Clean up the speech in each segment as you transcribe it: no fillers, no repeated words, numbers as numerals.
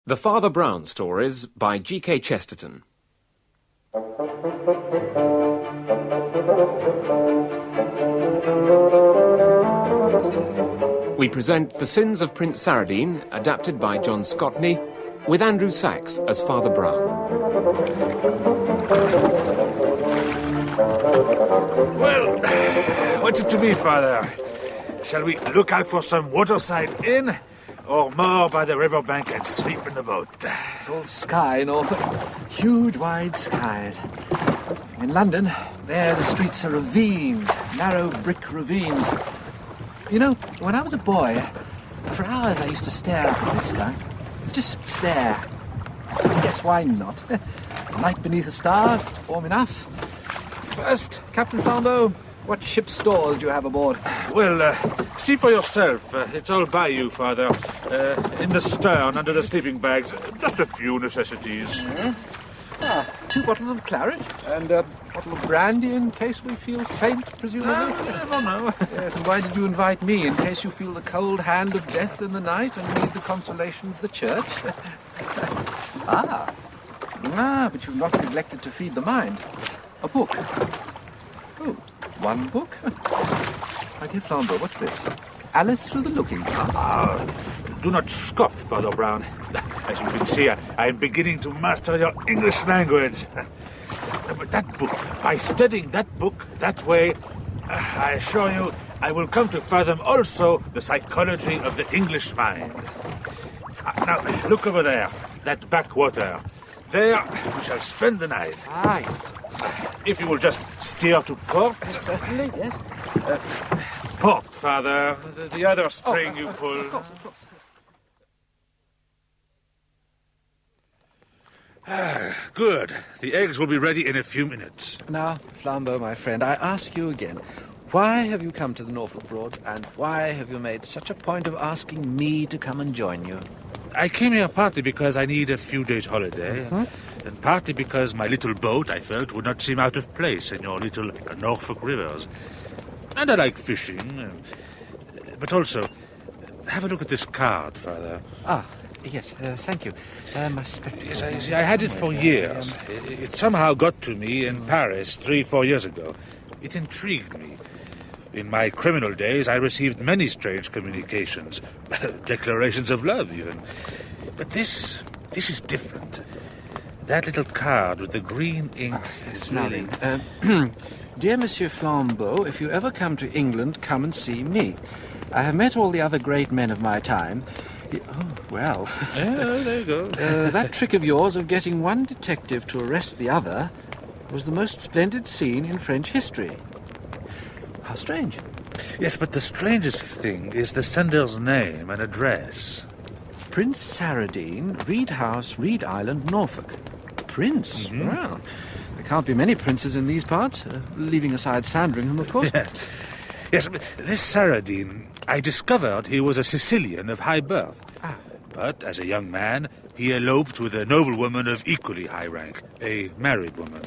The Father Brown Stories by G.K. Chesterton. We present The Sins of Prince Saradine, adapted by John Scotney, with Andrew Sachs as Father Brown. Well, what's it to be, Father? Shall we look out for some waterside inn, or more by the riverbank and sleep in the boat? It's all sky in Norfolk. Huge, wide skies. In London, there the streets are ravines, narrow brick ravines. You know, when I was a boy, for hours I used to stare up at the sky. Just stare. Guess why not? Light beneath the stars, it's warm enough. First, Captain Flambeau, what ship's stores do you have aboard? Well, see for yourself. It's all by you, Father. In the stern, under the sleeping bags. Just a few necessities. Ah, 2 bottles of claret and a bottle of brandy in case we feel faint, presumably. You never know. Yes, and why did you invite me? In case you feel the cold hand of death in the night and need the consolation of the church? But you've not neglected to feed the mind. A book. Oh, 1 book? My dear Flambeau, what's this? Alice Through the Looking Glass. Do not scoff, Father Brown. As you can see, I am beginning to master your English language. But that book, by studying that book that way, I assure you, I will come to fathom also the psychology of the English mind. Now, look over there, that backwater. There, we shall spend the night. Yes. If you will just steer to port. Yes, certainly, yes. Port, Father. The other string you pull. Of course. Good. The eggs will be ready in a few minutes. Now, Flambeau, my friend, I ask you again, why have you come to the Norfolk Broads, and why have you made such a point of asking me to come and join you? I came here partly because I need a few days' holiday, and partly because my little boat, I felt, would not seem out of place in your little Norfolk rivers. And I like fishing, but also, have a look at this card, Father. Yes, thank you. My spectacles. Yes, I had it for years. It somehow got to me in Paris 3-4 years ago. It intrigued me. In my criminal days, I received many strange communications, declarations of love, even. But this is different. That little card with the green ink is really... Dear Monsieur Flambeau, if you ever come to England, come and see me. I have met all the other great men of my time. Yeah, there you go. That trick of yours of getting one detective to arrest the other was the most splendid scene in French history. How strange. Yes, but the strangest thing is the sender's name and address. Prince Saradine, Reed House, Reed Island, Norfolk. Prince? Mm-hmm. Well, there can't be many princes in these parts, leaving aside Sandringham, of course. Yes, but this Saradine, I discovered he was a Sicilian of high birth. But as a young man, he eloped with a noblewoman of equally high rank, a married woman.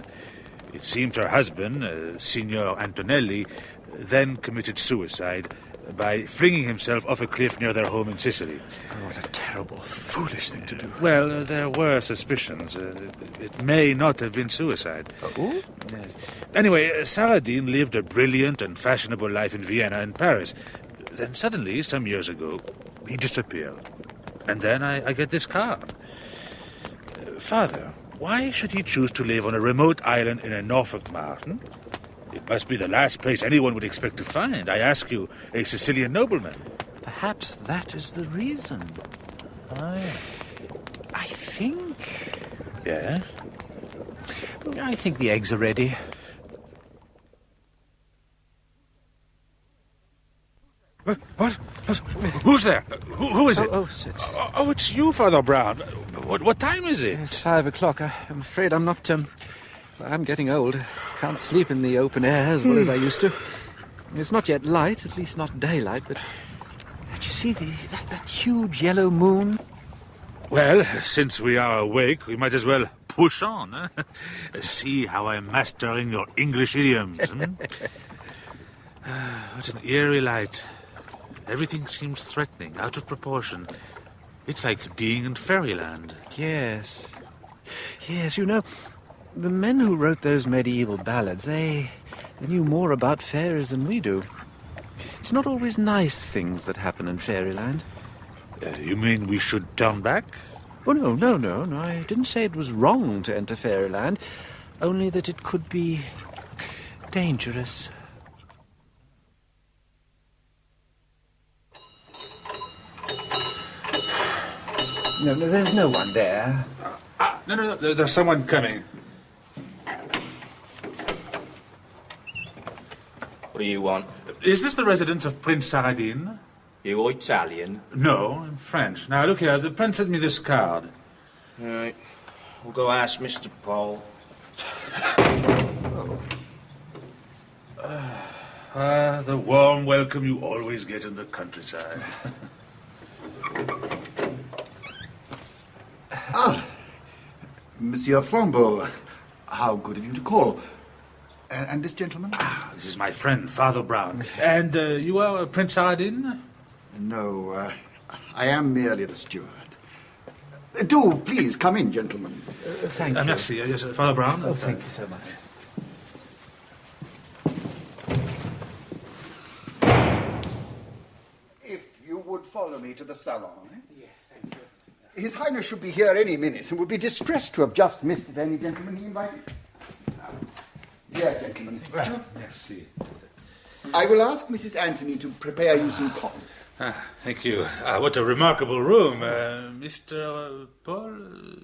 It seems her husband, Signor Antonelli, then committed suicide by flinging himself off a cliff near their home in Sicily. Oh, what a terrible, foolish thing to do. Well, there were suspicions. It may not have been suicide. Oh? Yes. Anyway, Saradine lived a brilliant and fashionable life in Vienna and Paris. Then suddenly, some years ago, he disappeared. And then I get this card. Father, why should he choose to live on a remote island in a Norfolk mountain? It must be the last place anyone would expect to find. I ask you, a Sicilian nobleman. Perhaps that is the reason. I think... Yeah? I think the eggs are ready. What? Who's there? Who is it? Sit. Oh, it's you, Father Brown. What time is it? It's 5 o'clock. I'm afraid I'm not... I'm getting old. Can't sleep in the open air as well as I used to. It's not yet light, at least not daylight, but... Did you see that huge yellow moon? Well, since we are awake, we might as well push on. Eh? See how I'm mastering your English idioms. What an eerie light. Everything seems threatening, out of proportion. It's like being in fairyland. Yes. Yes, you know, the men who wrote those medieval ballads, they knew more about fairies than we do. It's not always nice things that happen in fairyland. You mean we should turn back? Oh, no. I didn't say it was wrong to enter fairyland, only that it could be dangerous. No, there's no one there. No, there's someone coming. What do you want? Is this the residence of Prince Saradine? You Italian? No, I'm French. Now, look here, the prince sent me this card. All right. We'll go ask Mr. Paul. The warm welcome you always get in the countryside. Monsieur Flambeau, how good of you to call. And this gentleman? This is my friend, Father Brown. And you are Prince Saradine? No, I am merely the steward. Do please come in, gentlemen. Thank you. Merci. Yes, Father Brown. Oh, thank you so much. If you would follow me to the salon. Yes, thank you. His Highness should be here any minute and would be distressed to have just missed any gentleman he invited. Here, gentlemen. Merci. I will ask Mrs. Anthony to prepare you some coffee. Thank you. What a remarkable room. Mr. Paul?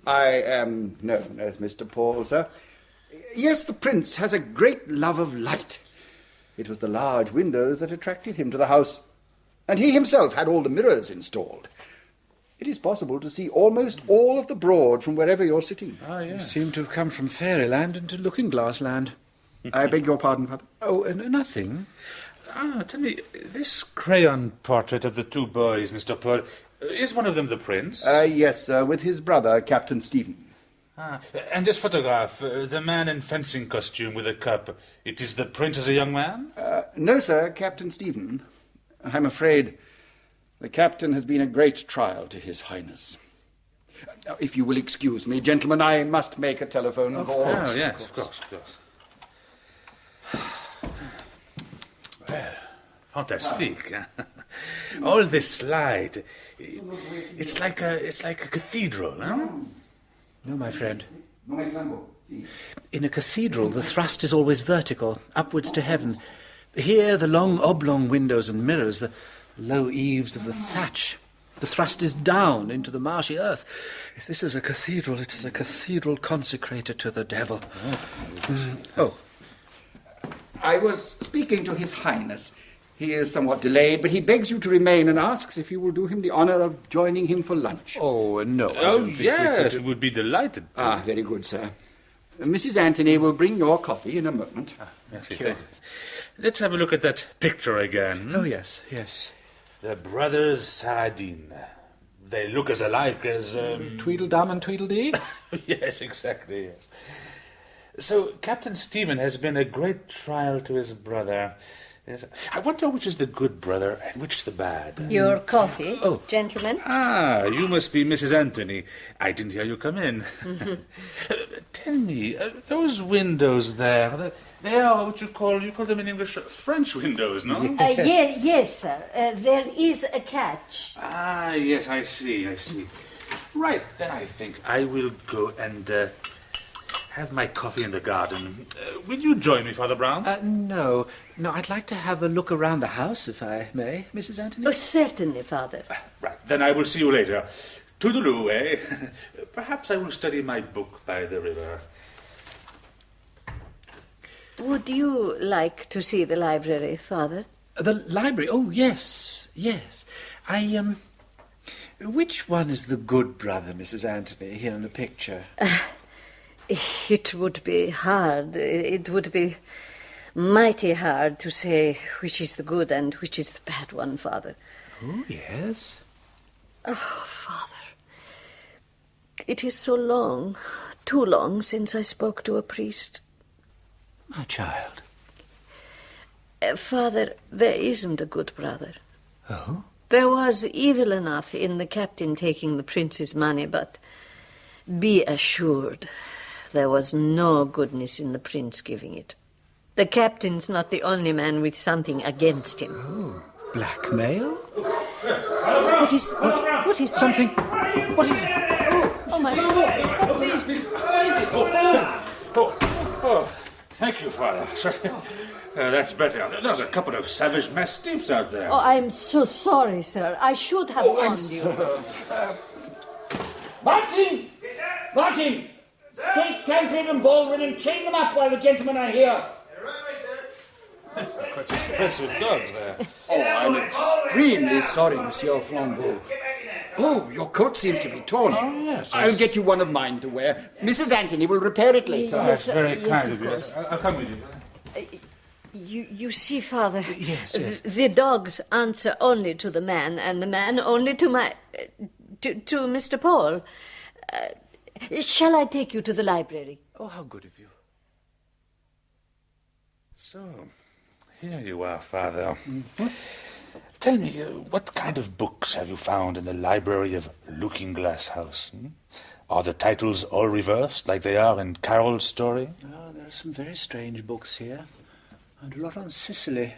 I am known as Mr. Paul, sir. Yes, the Prince has a great love of light. It was the large windows that attracted him to the house, and he himself had all the mirrors installed. It is possible to see almost all of the Broad from wherever you're sitting. Ah, yes. You seem to have come from fairyland into looking-glass land. I beg your pardon, Father. Oh, nothing. Tell me, this crayon portrait of the two boys, Mr. Paul, is one of them the prince? Yes, sir, with his brother, Captain Stephen. And this photograph, the man in fencing costume with a cup, it is the prince as a young man? No, sir, Captain Stephen. I'm afraid the captain has been a great trial to His Highness. Now, if you will excuse me, gentlemen, I must make a telephone call. Oh, yes, of course. Well, fantastic. All this light. It's like a cathedral, huh? No, my friend. In a cathedral, the thrust is always vertical, upwards to heaven. Here, the long oblong windows and mirrors, the low eaves of the thatch. The thrust is down into the marshy earth. If this is a cathedral, it is a cathedral consecrated to the devil. Oh. I was speaking to His Highness. He is somewhat delayed, but he begs you to remain and asks if you will do him the honour of joining him for lunch. Oh, no. Oh, yes, it would be delighted. Very good, sir. Mrs. Anthony will bring your coffee in a moment. Merci. Let's have a look at that picture again. Oh, yes. The brothers Saradine. They look as alike as... Tweedledum and Tweedledee? Yes, exactly, yes. So, Captain Stephen has been a great trial to his brother. Yes. I wonder which is the good brother and which is the bad. Your coffee, gentlemen. You must be Mrs. Anthony. I didn't hear you come in. Tell me, those windows there, they are what you call them in English French windows, no? Yes, sir. There is a catch. Yes, I see. Right, then I think I will go and have my coffee in the garden. Will you join me, Father Brown? No, I'd like to have a look around the house, if I may, Mrs. Anthony. Oh, certainly, Father. Right, then I will see you later. Toodaloo, eh? Perhaps I will study my book by the river. Would you like to see the library, Father? The library? Oh, yes. Which one is the good brother, Mrs. Anthony, here in the picture? It would be hard. It would be mighty hard to say which is the good and which is the bad one, Father. Oh, yes. Oh, Father. It is so long, too long, since I spoke to a priest. My child. Father, there isn't a good brother. Oh? There was evil enough in the captain taking the prince's money, but be assured there was no goodness in the prince giving it. The captain's not the only man with something against him. Oh, blackmail? What is that? Something... What is it? Oh, my... Please, what is it? Oh, thank you, Father. That's better. There's a couple of savage mastiffs out there. Oh, I'm so sorry, sir. I should have warned you. Martin! Martin! Take Tancred and Baldwin and chain them up while the gentlemen are here. Quite impressive dogs there. Oh, I'm extremely sorry, Monsieur Flambeau. Oh, your coat seems to be torn. Oh, yes. I'll get you one of mine to wear. Mrs. Anthony will repair it later. That's very yes, kind of of you. course. I'll come with you. You see, Father, Yes. the dogs answer only to the man, and the man only to to Mr. Paul. Shall I take you to the library? Oh, how good of you. So, here you are, Father. Tell me, what kind of books have you found in the library of Looking Glass House? Are the titles all reversed, like they are in Carol's story? Oh, there are some very strange books here, and a lot on Sicily.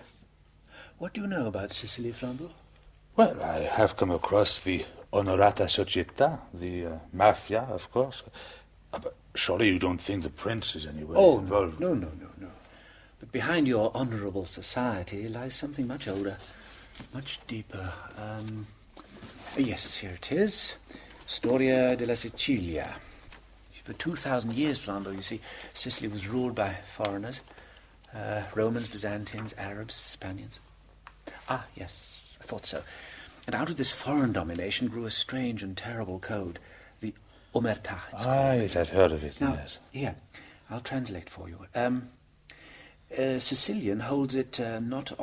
What do you know about Sicily, Flambeau? Well, I have come across the Onorata Società, the mafia, of course. But surely you don't think the prince is anywhere involved? No. But behind your honourable society lies something much older, much deeper. Yes, here it is. Storia della Sicilia. For 2,000 years, Flambeau, you see, Sicily was ruled by foreigners. Romans, Byzantines, Arabs, Spaniards. Ah, yes, I thought so. And out of this foreign domination grew a strange and terrible code, the Omertà. Yes, I've heard of it, Now, yes. here, I'll translate for you. Sicilian holds it not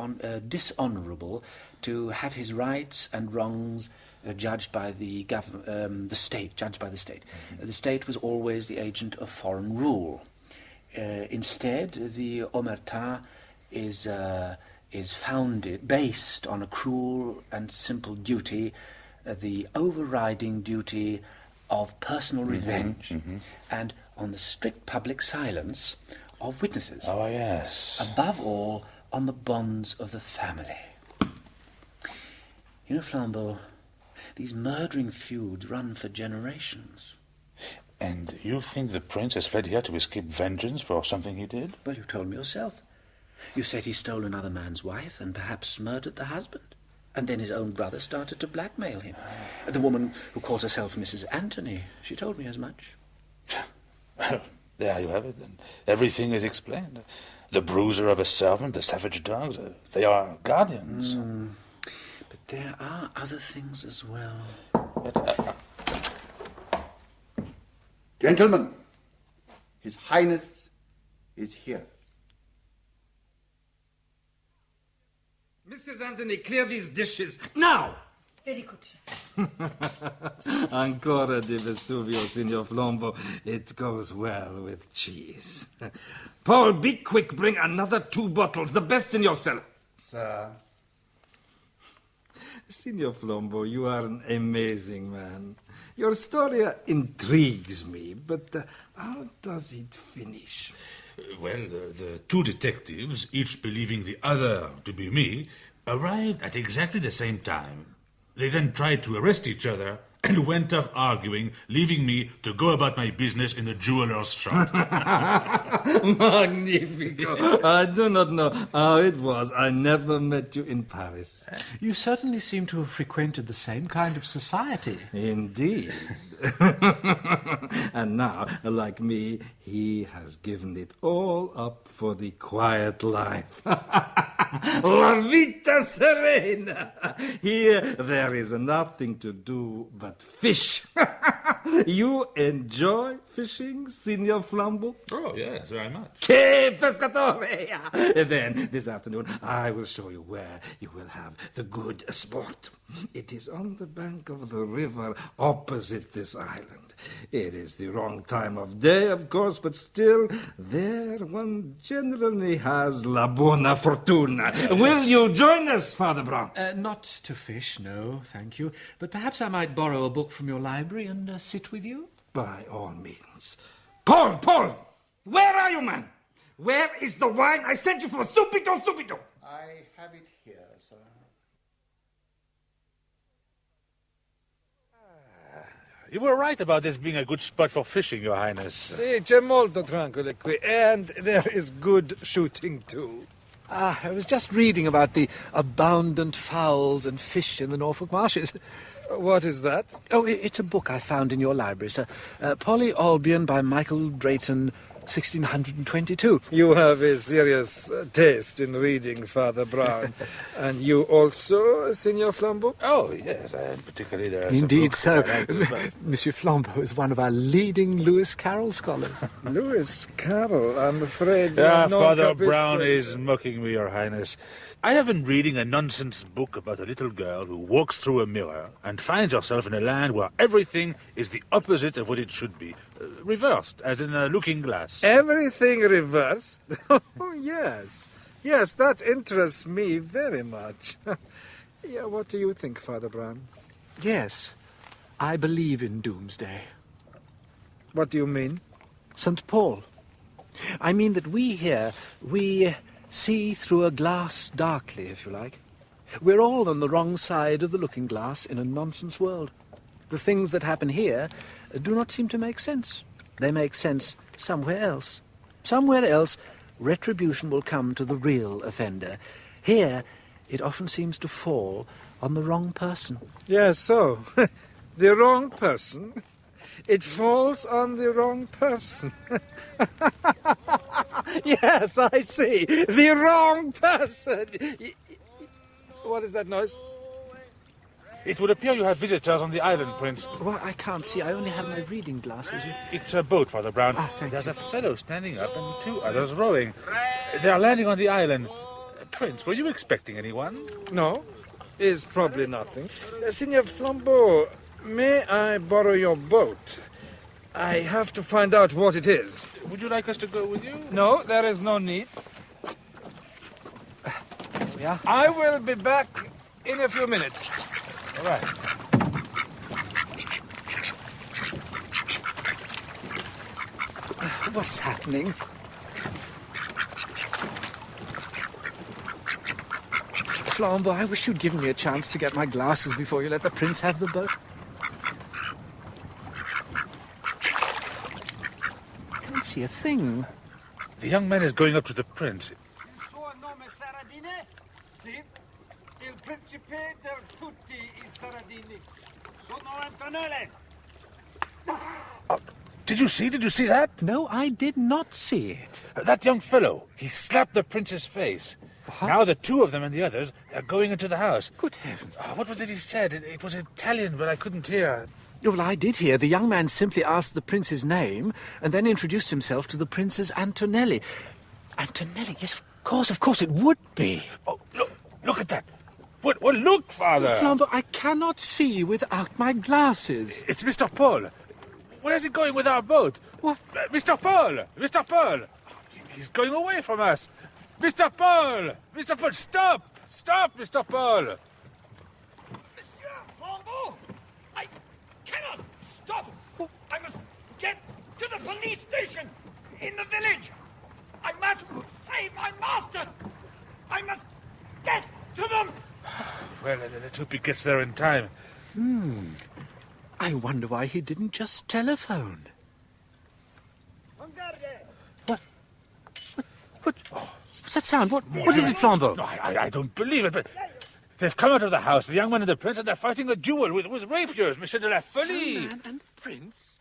dishonourable to have his rights and wrongs judged by the state. Judged by the state. The state was always the agent of foreign rule. Instead, the Omertà is based on a cruel and simple duty, the overriding duty of personal revenge, and on the strict public silence of witnesses. Oh, yes. Above all, on the bonds of the family. You know, Flambeau, these murdering feuds run for generations. And you think the prince has fled here to escape vengeance for something he did? Well, you told me yourself. You said he stole another man's wife and perhaps murdered the husband. And then his own brother started to blackmail him. The woman who calls herself Mrs. Anthony, she told me as much. Well, there you have it, then. Everything is explained. The bruiser of a servant, the savage dogs, they are guardians. But there are other things as well. But, Gentlemen, His Highness is here. Mrs. Anthony, clear these dishes, now! Very good, sir. Ancora di Vesuvio, Signor Flambeau. It goes well with cheese. Paul, be quick, bring another 2 bottles, the best in your cellar. Sir. Signor Flambeau, you are an amazing man. Your story intrigues me, but how does it finish? well, the 2 detectives, each believing the other to be me, arrived at exactly the same time. They then tried to arrest each other and went off arguing, leaving me to go about my business in the jeweler's shop. Magnifico. I do not know how it was. I never met you in Paris. You certainly seem to have frequented the same kind of society. Indeed. And now, like me, he has given it all up for the quiet life. La vita serena! Here there is nothing to do but fish. You enjoy fishing, Signor Flambeau? Oh, yes, very much. Che pescatore! Then, this afternoon, I will show you where you will have the good sport. It is on the bank of the river opposite this island. It is the wrong time of day, of course, but still, there one generally has la buona fortuna. Will you join us, Father Brown? Not to fish, no, thank you. But perhaps I might borrow a book from your library and sit with you? By all means. Paul! Where are you, man? Where is the wine I sent you for? Subito! I have it here, sir. You were right about this being a good spot for fishing, Your Highness. Sì, c'è molto tranquillo qui, and there is good shooting too. I was just reading about the abundant fowls and fish in the Norfolk marshes. What is that? Oh, it's a book I found in your library, sir. Polly Albion by Michael Drayton, 1622. You have a serious taste in reading, Father Brown. And you also, Signor Flambeau? Oh, yes, and particularly there are some Indeed books so. I like as well. Monsieur Flambeau is one of our leading Lewis Carroll scholars. Lewis Carroll, I'm afraid. Father Brown is mocking me, Your Highness. I have been reading a nonsense book about a little girl who walks through a mirror and finds herself in a land where everything is the opposite of what it should be. Reversed, as in a looking glass. Everything reversed? Oh, yes. Yes, that interests me very much. Yeah, what do you think, Father Brown? Yes, I believe in doomsday. What do you mean? St. Paul. I mean that we here, we see through a glass darkly, if you like. We're all on the wrong side of the looking glass in a nonsense world. The things that happen here do not seem to make sense. They make sense somewhere else. Somewhere else, retribution will come to the real offender. Here, it often seems to fall on the wrong person. Yes, so. The wrong person? It falls on the wrong person. Yes, I see. The wrong person. What is that noise? It would appear you have visitors on the island, Prince. Well, I can't see. I only have my reading glasses. It's a boat, Father Brown. There's a fellow standing up and two others rowing. They are landing on the island. Prince, were you expecting anyone? No, it's probably nothing. Signor Flambeau, may I borrow your boat? I have to find out what it is. Would you like us to go with you? No, there is no need. Yeah. I will be back in a few minutes. All right. What's happening? Flambeau, I wish you'd given me a chance to get my glasses before you let the prince have the boat. I can't see a thing. The young man is going up to the prince. Il suo nome Saradine? Sì. Il principe del tutti I Saradini. Sono Antonelli. Did you see that? No, I did not see it. That young fellow, he slapped the prince's face. What? Now the two of them and the others are going into the house. Good heavens. What was it he said? It was Italian, but I couldn't hear. Well, I did hear. The young man simply asked the prince's name and then introduced himself to the Princess Antonelli. Antonelli? Yes, of course it would be. Oh, look at that. Well, look, Father. Flambeau, I cannot see without my glasses. It's Mr. Paul. Where is he going with our boat? What? Mr. Paul! Mr. Paul! He's going away from us. Mr. Paul! Mr. Paul, stop! Stop, Mr. Paul! Monsieur Flambeau! I cannot stop! I must get to the police station in the village! I must save my master! I must get to them! Well, let's hope he gets there in time. I wonder why he didn't just telephone. What's that sound? What is it, Flambeau? No, I don't believe it, but they've come out of the house, the young man and the prince, and they're fighting a duel with rapiers, Monsieur de la Folie. Man and prince?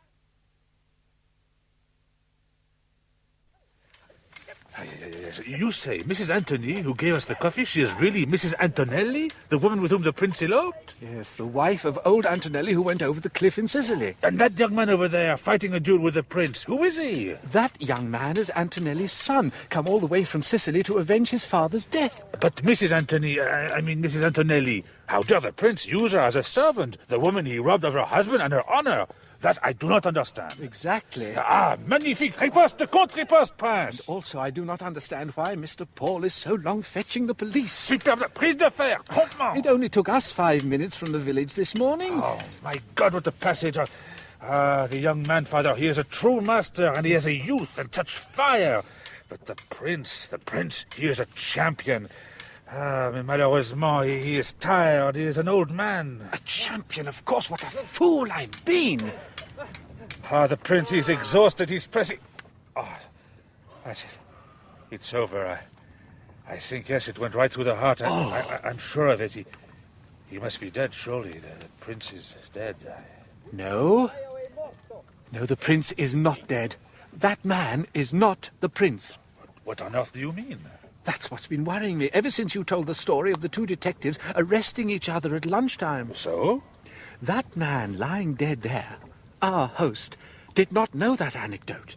Yes. You say Mrs. Anthony, who gave us the coffee, she is really Mrs. Antonelli, the woman with whom the prince eloped? Yes, the wife of old Antonelli who went over the cliff in Sicily. And that young man over there fighting a duel with the prince, who is he? That young man is Antonelli's son, come all the way from Sicily to avenge his father's death. But Mrs. Mrs. Antonelli, how dare the prince use her as a servant, the woman he robbed of her husband and her honor? That I do not understand. Exactly. Ah, magnifique! Riposte contre riposte, prince! Also, I do not understand why Mr. Paul is so long fetching the police. Superbe prise d'affaire, promptement! It only took us 5 minutes from the village this morning. Oh, my God, what a passage! The young man, father, he is a true master, and he has a youth and such fire. But the prince, he is a champion. Mais malheureusement, he is tired. He is an old man. A champion, of course. What a fool I've been. The prince, he's exhausted. He's pressing... That's it. It's over. I think, yes, it went right through the heart. I'm sure of it. He must be dead, surely. The prince is dead. No. No, the prince is not dead. That man is not the prince. What on earth do you mean? That's what's been worrying me ever since you told the story of the two detectives arresting each other at lunchtime. So? That man lying dead there, our host, did not know that anecdote.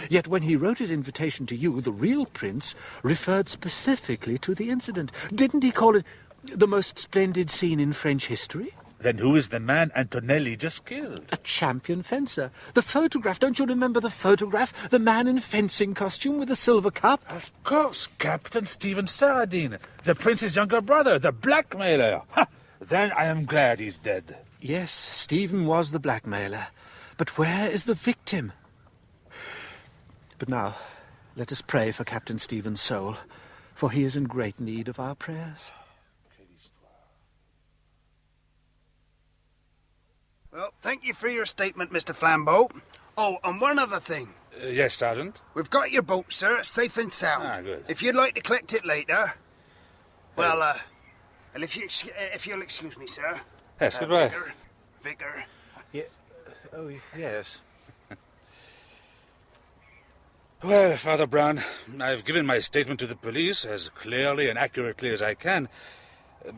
Yet when he wrote his invitation to you, the real prince referred specifically to the incident. Didn't he call it the most splendid scene in French history? Then who is the man Antonelli just killed? A champion fencer. The photograph, don't you remember the photograph? The man in fencing costume with a silver cup? Of course, Captain Stephen Saradine, the prince's younger brother, the blackmailer. Ha! Then I am glad he's dead. Yes, Stephen was the blackmailer. But where is the victim? But now, let us pray for Captain Stephen's soul, for he is in great need of our prayers. Well, thank you for your statement, Mr. Flambeau. Oh, and one other thing. Yes, Sergeant? We've got your boat, sir, safe and sound. Good. If you'd like to collect it later... Well, if you'll excuse me, sir. Yes, goodbye. Vicar. Yeah. Oh, yes. Well, Father Brown, I've given my statement to the police as clearly and accurately as I can,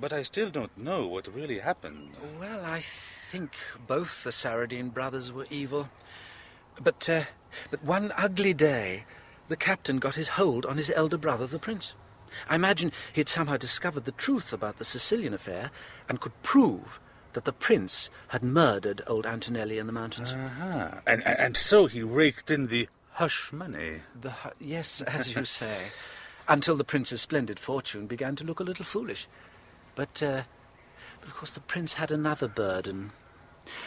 but I still don't know what really happened. Well, I think both the Saradine brothers were evil. But one ugly day, the captain got his hold on his elder brother, the prince. I imagine he had somehow discovered the truth about the Sicilian affair and could prove that the prince had murdered old Antonelli in the mountains. Uh-huh. And so he raked in the hush money. Yes, as you say. Until the prince's splendid fortune began to look a little foolish. But of course the prince had another burden.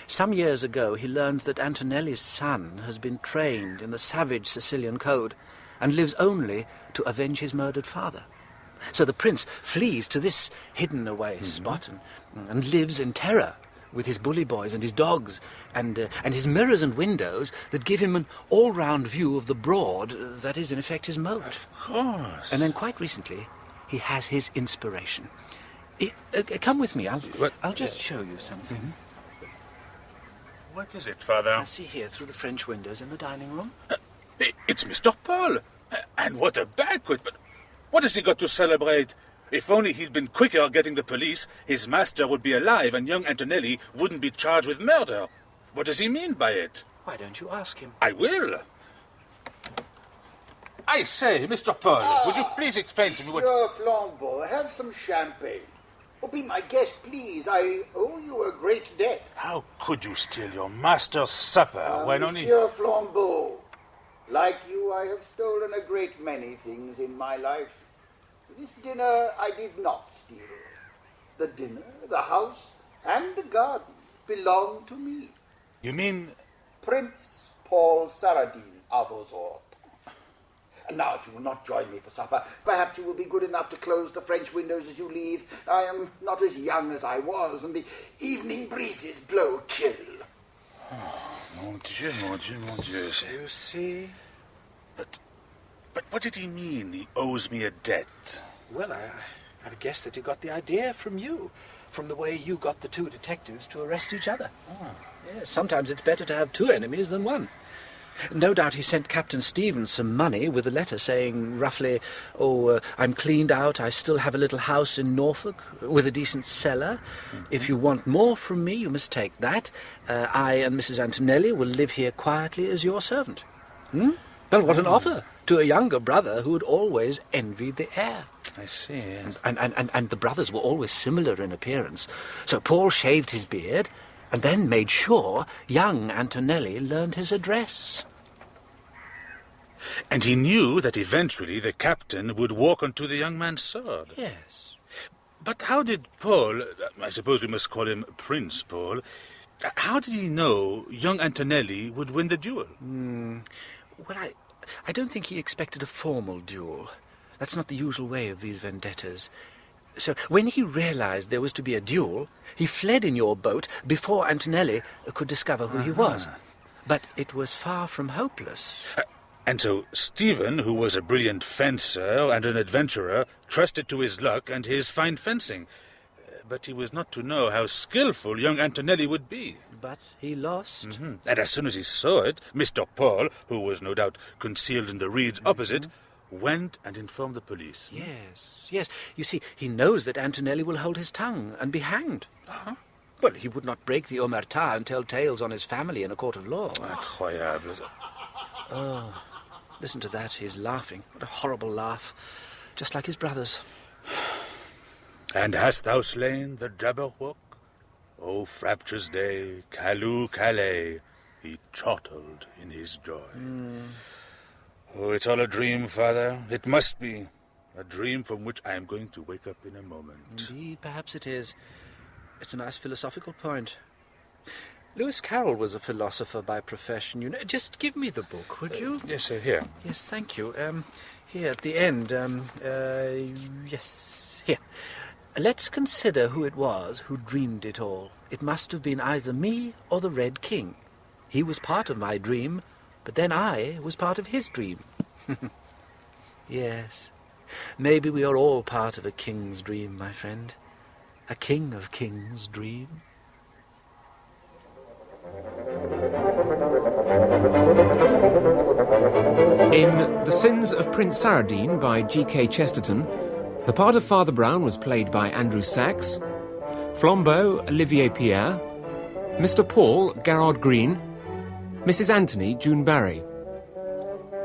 Some years ago he learns that Antonelli's son has been trained in the savage Sicilian code and lives only to avenge his murdered father. So the prince flees to this hidden-away spot and lives in terror with his bully boys and his dogs and his mirrors and windows that give him an all-round view of the Broad that is, in effect, his moat. Of course. And then quite recently he has his inspiration. Come with me. I'll just show you something. What is it, Father? I see here through the French windows in the dining room. It's Mr. Paul. And what a banquet. But what has he got to celebrate? If only he'd been quicker getting the police, his master would be alive and young Antonelli wouldn't be charged with murder. What does he mean by it? Why don't you ask him? I will. I say, Mr. Paul, would you please explain to me what... Monsieur Flambeau, have some champagne. Oh, be my guest, please. I owe you a great debt. How could you steal your master's supper when only... Monsieur Flambeau, like you, I have stolen a great many things in my life. This dinner I did not steal. The dinner, the house, and the garden belong to me. You mean... Prince Paul Saradine of Ozort. And now, if you will not join me for supper, perhaps you will be good enough to close the French windows as you leave. I am not as young as I was, and the evening breezes blow chill. Oh, mon Dieu, mon Dieu, mon Dieu. You see? But what did he mean, he owes me a debt? Well, I guess that he got the idea from you, from the way you got the two detectives to arrest each other. Oh. Yes, sometimes it's better to have two enemies than one. No doubt he sent Captain Stevens some money with a letter saying roughly, I'm cleaned out, I still have a little house in Norfolk with a decent cellar. If you want more from me, you must take that. I and Mrs. Antonelli will live here quietly as your servant. Well, what an offer to a younger brother who had always envied the heir. I see, yes. And the brothers were always similar in appearance. So Paul shaved his beard and then made sure young Antonelli learned his address. And he knew that eventually the captain would walk onto the young man's sword. Yes. But how did Paul, I suppose we must call him Prince Paul, how did he know young Antonelli would win the duel? Well, I don't think he expected a formal duel. That's not the usual way of these vendettas. So when he realized there was to be a duel, he fled in your boat before Antonelli could discover who he was. But it was far from hopeless. And so Stephen, who was a brilliant fencer and an adventurer, trusted to his luck and his fine fencing. But he was not to know how skillful young Antonelli would be. But he lost. And as soon as he saw it, Mr. Paul, who was no doubt concealed in the reeds opposite, went and informed the police. Yes. You see, he knows that Antonelli will hold his tongue and be hanged. Well, he would not break the omerta and tell tales on his family in a court of law. Incroyable. Oh, listen to that. He's laughing. What a horrible laugh. Just like his brothers. And hast thou slain the Jabberwock? O fraptious day, Callooh Calais, he chortled in his joy. Oh, it's all a dream, Father. It must be. A dream from which I am going to wake up in a moment. Indeed, perhaps it is. It's a nice philosophical point. Lewis Carroll was a philosopher by profession, you know. Just give me the book, would you? Yes, sir, here. Yes, thank you. Here at the end, yes, here. Let's consider who it was who dreamed it all. It must have been either me or the Red King. He was part of my dream, but then I was part of his dream. Yes, maybe we are all part of a king's dream, my friend. A king of kings' dream. In The Sins of Prince Saradine by G.K. Chesterton, the part of Father Brown was played by Andrew Sachs, Flambeau, Olivier Pierre, Mr. Paul, Garrard Green, Mrs. Anthony, June Barry,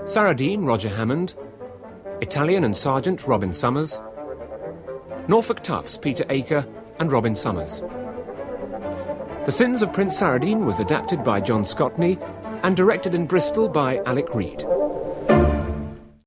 Saradine, Roger Hammond, Italian and Sergeant, Robin Summers, Norfolk Toughs, Peter Acre and Robin Summers. The Sins of Prince Saradine was adapted by John Scotney and directed in Bristol by Alec Reed.